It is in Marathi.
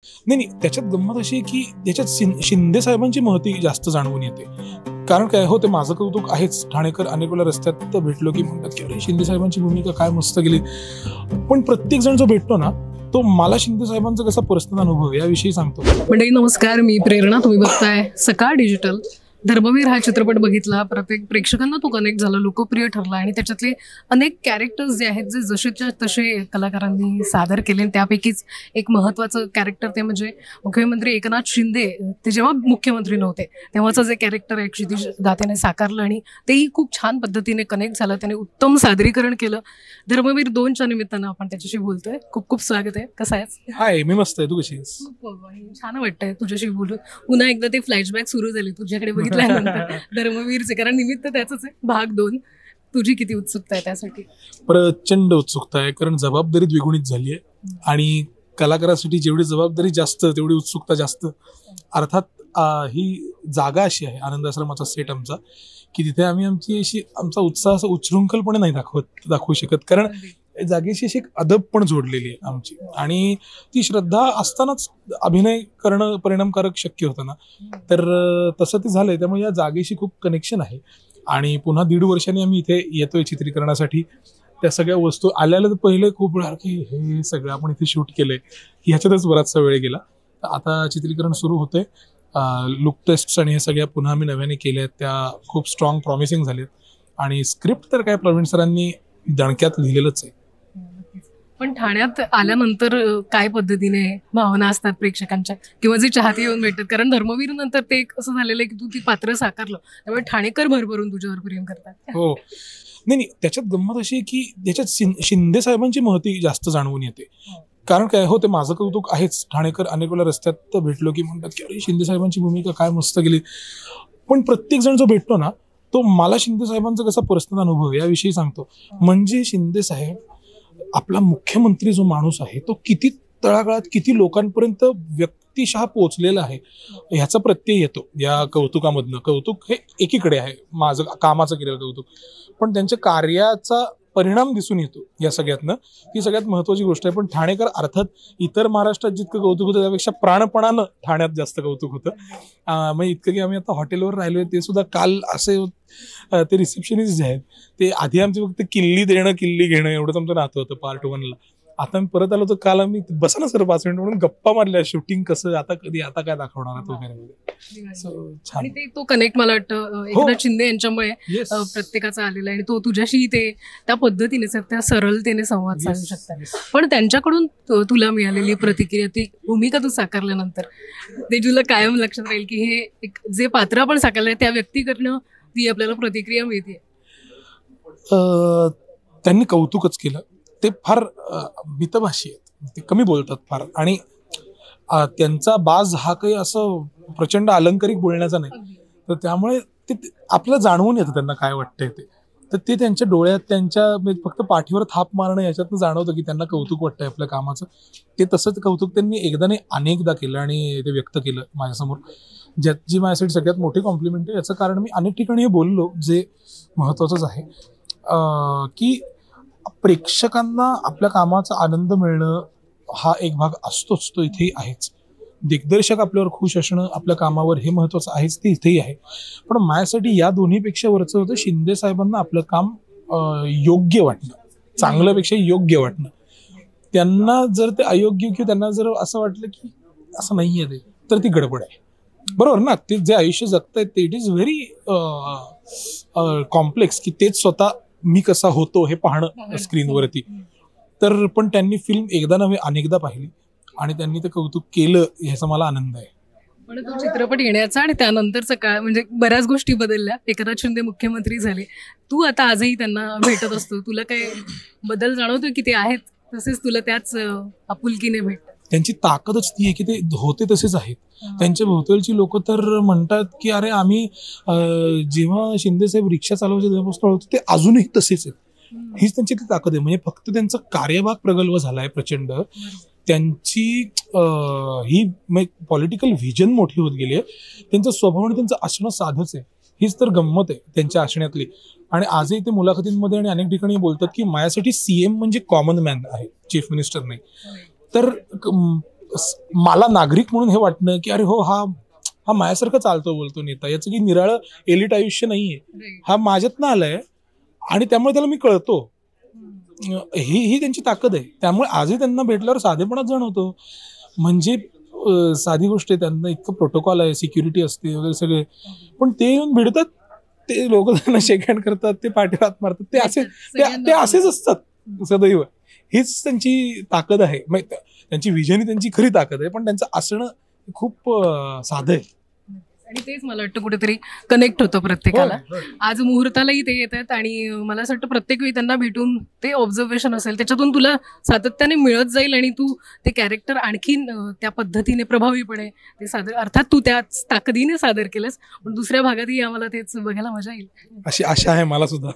नाही, नाही. त्याच्यात गंमत अशी आहे, की त्याच्यात शिंदे साहेबांची महती जास्त जाणवून येते. कारण काय हो, ते माझं कौतुक आहेच. ठाणेकर अनेक वेळा रस्त्यात भेटलो, की म्हणतात, की "अरे, शिंदे साहेबांची भूमिका काय मस्त केली." पण प्रत्येक जण जो भेटतो ना, तो मला शिंदे साहेबांचा कसा पर्सनल अनुभव याविषयी सांगतो. मंडळी नमस्कार, मी प्रेरणा. तुम्ही बघताय सकाळ डिजिटल. धर्मवीर हा चित्रपट बघितला, प्रत्येक प्रेक्षकांना तो कनेक्ट झाला, लोकप्रिय ठरला आणि त्याच्यातले अनेक कॅरेक्टर्स जे आहेत जे जसेच्या तसे कलाकारांनी सादर केले. त्यापैकीच एक महत्त्वाचं कॅरेक्टर ते म्हणजे मुख्यमंत्री एकनाथ शिंदे. ते जेव्हा मुख्यमंत्री नव्हते तेव्हाचं जे कॅरेक्टर आहे क्षितिज दातेने साकारलं आणि तेही खूप छान पद्धतीने कनेक्ट झालं. त्याने उत्तम सादरीकरण केलं. धर्मवीर 2च्या निमित्तानं आपण त्याच्याशी बोलतोय. खूप खूप स्वागत आहे. कसं आहेस? हाय, मी मस्त आहे. तू कशी आहेस? छान वाटतंय तुझ्याशी बोलून. पुन्हा एकदा ते फ्लॅशबॅक सुरू झाले तुझ्याकडे बघितल्यानंतर धर्मवीरचे, कारण निमित्त त्याच आहे. भाग 2. तुझी किती उत्सुकता आहे त्यासाठी? प्रचंड उत्सुकता आहे, कारण जबाबदारी द्विगुणित झाली आहे आणि कलाकारासाठी जेवढी जबाबदारी जास्त तेवढी उत्सुकता जास्त. अर्थात ही जागा अशी आहे, आनंद आश्रमाचा सेट आमचा, की तिथे आम्ही आमचा उत्साह असं उच्छृंखलपणे नाही दाखवू शकत, कारण जागेशी अशी एक अदब पण जोडलेली आहे आमची. आणि ती श्रद्धा असतानाच अभिनय करणं परिणामकारक शक्य होतं ना, तर तसं ते झालंय. त्यामुळे या जागेशी खूप कनेक्शन आहे. आणि पुन्हा 1.5 वर्षांनी आम्ही इथे येतोय चित्रीकरणासाठी. त्या सगळ्या वस्तू आल्याला पहिले खूप वेळा की हे सगळं आपण इथे शूट केलंय, ह्याच्यातच बराचसा वेळ गेला. आता चित्रीकरण सुरू होतंय. लुक टेस्ट आणि हे सगळ्या पुन्हा आम्ही नव्याने केल्या आहेत, त्या खूप स्ट्रॉंग प्रॉमिसिंग झालेत. आणि स्क्रिप्ट तर काय प्रवीण सरांनी दणक्यात लिहिलेलंच आहे. पण ठाण्यात आल्यानंतर काय पद्धतीने भावना असतात प्रेक्षकांच्या किंवा जे चाहते येऊन भेटतात? कारण धर्मवीर नंतर ते एक असं झालेलं आहे की तू ती पात्र साकारलं, त्यामुळे ठाणेकर भरभरून तुझ्यावर प्रेम करतात. हो, नाही, नाही. त्याच्यात गंमत अशी आहे, की त्याच्यात शिंदे साहेबांची महती जास्त जाणवून येते. कारण काय हो, ते माझं कौतुक आहेच. ठाणेकर अनेक वेळा रस्त्यात भेटलो, की म्हणतात, की "अरे, शिंदे साहेबांची भूमिका काय मस्त केली." पण प्रत्येक जण जो भेटतो ना, तो मला शिंदे साहेबांचा कसा पर्सनल अनुभव याविषयी सांगतो. म्हणजे शिंदे साहेब, आपला मुख्यमंत्री जो माणूस आहे, तो किती तळागाळात किती लोकांपर्यंत व्यक्तिशः पोहोचलेला आहे ह्याचा प्रत्यय येतो या कौतुकामधनं. कौतुक हे एकीकडे आहे, माझं कामाचं केलेलं कौतुक, पण त्यांच्या कार्याचा परिणाम दिसून येतो या सगळ्यातनं. ही सगळ्यात महत्वाची गोष्ट आहे. पण ठाणेकर अर्थात इतर महाराष्ट्रात जितकं कौतुक होतं त्यापेक्षा प्राणपणानं ठाण्यात जास्त कौतुक होतं. मग इतकं की आम्ही आता हॉटेलवर राहिलोय, ते सुद्धा काल असे ते रिसेप्शनिस्ट जे आहेत, ते आधी आमचे फक्त किल्ली देणं किल्ली घेणं एवढंच आमचं नातं होतं पार्ट 1ला. आता मी परत आलो तर काल आम्ही बसा ना सर 5 मिनिट म्हणून गप्पा मारल्या. शूटिंग कसं, आता कधी, आता काय दाखवणार वगैरे. छान. आणि ते तो कनेक्ट मला वाटतं एकनाथ शिंदे यांच्यामुळे प्रत्येकाचा आलेला आहे आणि तो तुझ्याशी ते त्या पद्धतीने त्या सरळतेने संवाद साधू शकतात. पण त्यांच्याकडून तुला मिळालेली प्रतिक्रिया, ती भूमिका तू साकारल्यानंतर ते तुला कायम लक्षात राहील की हे एक जे पात्र आपण साकारलंय त्या व्यक्तीकडनं ती आपल्याला प्रतिक्रिया मिळते. त्यांनी कौतुकच केलं. ते फार मितभाषी आहेत, ते कमी बोलतात फार. आणि त्यांचा बाज हा काही असं प्रचंड अलंकारिक बोलण्याचा नाही, तर त्यामुळे ते आपल्याला जाणवून येतं त्यांना काय वाटतंय ते. तर ते त्यांच्या डोळ्यात, त्यांच्या फक्त पाठीवर थाप मारणं याच्यातनं जाणवतं की त्यांना कौतुक वाटतंय आपल्या कामाचं. ते तसंच कौतुक त्यांनी एकदा नाही अनेकदा केलं आणि ते व्यक्त केलं माझ्यासमोर. जी माझ्यासाठी सगळ्यात मोठी कॉम्प्लिमेंट आहे. याचं कारण मी अनेक ठिकाणी हे बोललो, जे महत्त्वाचंच आहे, की प्रेक्षकांना आपल्या कामाचा आनंद मिळणं हा एक भाग असतोच, तो इथेही आहेच. दिग्दर्शक आपल्यावर खुश असणं आपल्या कामावर हे महत्त्वाचं आहेच, ते इथेही आहे. पण माझ्यासाठी या दोन्हीपेक्षा वरचं होतं शिंदे साहेबांना आपलं काम योग्य वाटणं, चांगल्यापेक्षा योग्य वाटणं. त्यांना जर ते अयोग्य किंवा त्यांना जर असं वाटलं की असं नाही आहे ते, तर ती गडबड आहे. बरोबर ना? ते जे आयुष्य जगतायत ते इट इज व्हेरी कॉम्प्लेक्स, की तेच स्वतः मी कसा होतो हे पाहणं स्क्रीनवरती. तर पण त्यांनी फिल्म एकदा नव्हे अनेकदा पाहिली आणि त्यांनी ते कौतुक केलं, ह्याचा मला आनंद आहे. पण तो चित्रपट येण्याचा आणि त्यानंतरचा काळ म्हणजे बऱ्याच गोष्टी बदलल्या. एकनाथ शिंदे मुख्यमंत्री झाले, तू आता आजही त्यांना भेटत असतो. तुला काय बदल जाणवतो की ते आहेत तसेच तुला त्याच आपुलकीने भेटतात? त्यांची ताकदच ती आहे की ते होते तसेच आहेत. त्यांच्या भोवतालची लोक तर म्हणतात की अरे आम्ही जेव्हा शिंदे साहेब रिक्षा चालवायचे तेव्हापासून होते ते अजूनही तसेच आहेत. हीच त्यांची ती ताकद आहे. म्हणजे फक्त त्यांचा कार्यभाग प्रगल्भ झालाय प्रचंड. त्यांची ही पॉलिटिकल व्हिजन मोठी होत गेली आहे. त्यांचा स्वभाव आणि त्यांचं असणं साधच आहे. हीच तर गंमत आहे त्यांच्या असण्यातली. आणि आजही ते मुलाखतींमध्ये आणि अनेक ठिकाणी बोलतात की माझ्यासाठी CM म्हणजे कॉमन मॅन आहे, चीफ मिनिस्टर नाही. तर मला नागरिक म्हणून हे वाटणं की अरे हो हा माझ्यासारखं चालतो बोलतो नेता, याचं की निराळं एलिट आयुष्य नाहीये, हा माझ्यातनं आलाय आणि त्यामुळे त्याला मी कळतो, ही त्यांची ताकद आहे. त्यामुळे आजही त्यांना भेटल्यावर साधेपणाच जाणवतो. म्हणजे साधी गोष्ट आहे, त्यांना इतकं प्रोटोकॉल आहे, सिक्युरिटी असते वगैरे सगळे, पण ते येऊन भिडतात, ते लोक त्यांना शेक हँड करतात, ते पाठीवर हात मारतात, ते असेच असतात सदैव. हीच त्यांची ताकद आहे. त्यांची विजन ही त्यांची खरी ताकद आहे, पण त्यांचं असणं खूप साधं आहे. आणि तेच मला वाटतं कुठेतरी कनेक्ट होतं प्रत्येकाला. आज मुहूर्तालाही ते येत आहेत आणि मला असं वाटतं प्रत्येक वेळी त्यांना भेटून ते ऑब्झर्वेशन असेल त्याच्यातून तुला सातत्याने मिळत जाईल आणि तू ते कॅरेक्टर आणखीन त्या पद्धतीने प्रभावीपणे ते सादर, अर्थात तू त्याच ताकदीने सादर केलंस, पण दुसऱ्या भागातही आम्हाला तेच बघायला मजा येईल अशी आशा आहे मला सुद्धा.